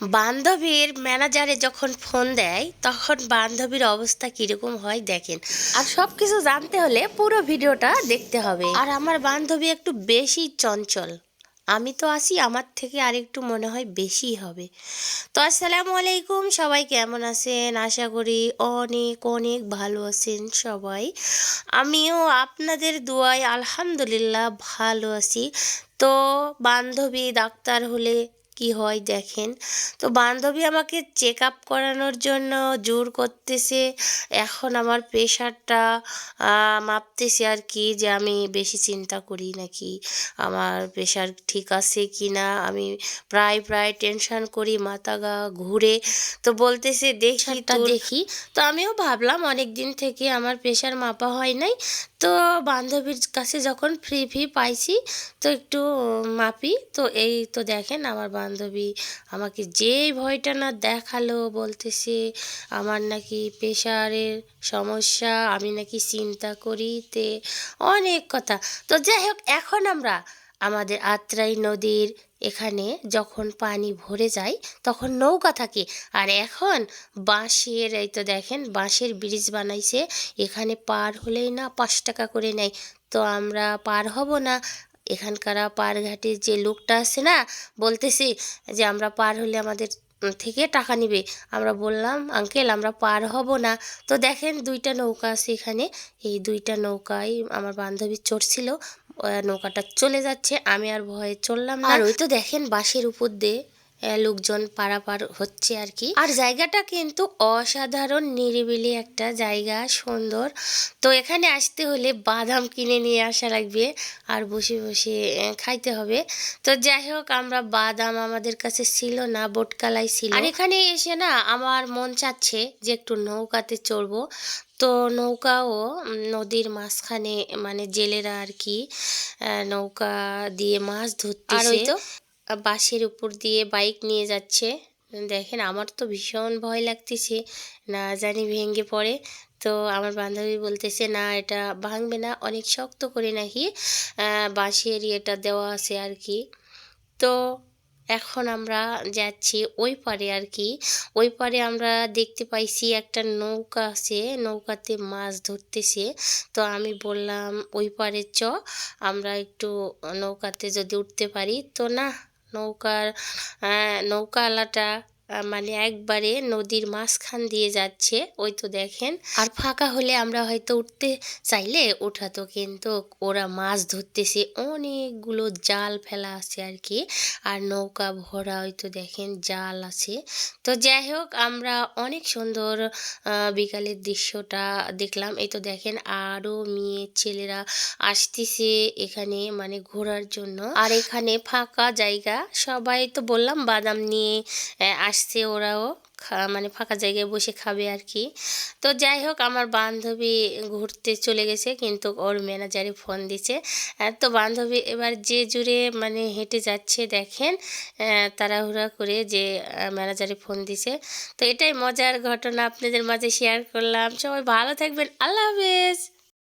বান্ধবীর ম্যানেজারে যখন ফোন দেয় তখন বান্ধবীর অবস্থা কিরকম হয় দেখেন। আর সব কিছু জানতে হলে পুরো ভিডিওটা দেখতে হবে। আর আমার বান্ধবী একটু বেশি চঞ্চল, আমি তো আছি, আমার থেকে আরেকটু মনে হয় বেশি হবে। তো আসসালামু আলাইকুম, সবাই কেমন আছেন? আশা করি অনেক অনেক ভালো আছেন সবাই। আমিও আপনাদের দোয়ায় আলহামদুলিল্লাহ ভালো আছি। তো বান্ধবী ডাক্তার হলে কি হয় দেখেন। তো বান্ধবী আমাকে চেক আপ করানোর জন্য জোর করতেছে। এখন আমার প্রেশারটা মাপতেছে আর কি, যে আমি বেশি চিন্তা করি নাকি, আমার প্রেশার ঠিক আছে কি না। আমি প্রায় প্রায় টেনশন করি, মাথা গা ঘুরে। তো বলতেছে দেখি। তো আমিও ভাবলাম অনেক দিন থেকে আমার প্রেশার মাপা হয় নাই, তো বান্ধবীর কাছে যখন ফ্রি পাইছি তো একটু মাপি। তো এই তো দেখেন আমার বান্ধবী আমাকে যেই ভয়টা না দেখালো, বলতেছে আমার নাকি প্রেশারের সমস্যা, আমি নাকি চিন্তা করি, তে অনেক কথা। তো যাই হোক, এখন আমরা আমাদের আত্রাই নদীর এখানে যখন পানি ভরে যায় তখন নৌকা থাকে, আর এখন বাঁশের, এই তো দেখেন বাঁশের ব্রিজ বানাইছে। এখানে পার হলেই না 5 টাকা করে নেয়। তো আমরা পার হব না। এখানকার পারঘাটের যে লোকটা আছে না, বলতেছি যে আমরা পার হলে আমাদের থেকে টাকা নিবে। আমরা বললাম আঙ্কেল আমরা পার হব না। তো দেখেন 2টা নৌকা আছে এখানে, এই 2টা নৌকায় আমার বান্ধবী চড়ছিল। নৌকাটা চলে যাচ্ছে, আমি আর ভয়ে চললাম না। আর ওই তো দেখেন বাঁশের উপর দিয়ে লোকজন পারাপার হচ্ছে আর কি। আর জায়গাটা কিন্তু অসাধারণ নিরিবিলি একটা জায়গা, সুন্দর। তো এখানে আসতে হলে বাদাম কিনে নিয়ে আসা লাগবে আর বসে বসে খাইতে হবে। তো যাই হোক, আমরা বাদাম আমাদের কাছে ছিল না, বোটকালাই ছিল। আর এখানে এসে না আমার মন চাচ্ছে যে একটু নৌকাতে চড়বো। তো নৌকাও নদীর মাঝখানে, মানে জেলেরা আর কি নৌকা দিয়ে মাছ ধরতেছে। আর ওই তো বাঁশের উপর দিয়ে বাইক নিয়ে যাচ্ছে। দেখেন আমার তো ভীষণ ভয় লাগতেছে, না জানি ভেঙে পড়ে। তো আমার বান্ধবী বলতেছে না এটা ভাঙবে না, অনেক শক্ত করে নাকি বাঁশের ইয়েটা দেওয়া আছে আর কি। তো এখন আমরা যাচ্ছি ওই পারে আর কি। ওই পারে আমরা দেখতে পাইছি একটা নৌকা আছে, নৌকাতে মাছ ধরতেছে। তো আমি বললাম ওই পারে আমরা একটু নৌকাতে যদি উঠতে পারি। তো না, নৌকার নৌকাওয়ালাটা মানে একবারে নদীর মাঝখান দিয়ে যাচ্ছে, ওই তো দেখেন। আর ফাঁকা হলে আমরা হয়তো উঠতে চাইলে ওঠাতো, কিন্তু ওরা মাছ ধরতেছে, অনেকগুলো জাল ফেলা আছে আর কি। আর নৌকা ভরা, ওই তো দেখেন জাল আছে। তো যাই হোক, আমরা অনেক সুন্দর বিকালের দৃশ্যটা দেখলাম। এই তো দেখেন আরও মেয়ে ছেলেরা আসতেছে এখানে, মানে ঘোরার জন্য। আর এখানে ফাঁকা জায়গা, সবাই তো বললাম বাদাম নিয়ে আসছে, ওরাও মানে ফাঁকা জায়গায় বসে খাবে আর কি। তো যাই হোক, আমার বান্ধবী ঘুরতে চলে গেছে, কিন্তু ওর ম্যানেজারে ফোন দিছে। তো বান্ধবী এবার যে জুড়ে মানে হেঁটে যাচ্ছে দেখেন, তাড়াহুড়া করে, যে ম্যানেজারে ফোন দিছে। তো এটাই মজার ঘটনা আপনাদের মাঝে শেয়ার করলাম। সবাই ভালো থাকবেন, আল্লাহ হাফেজ।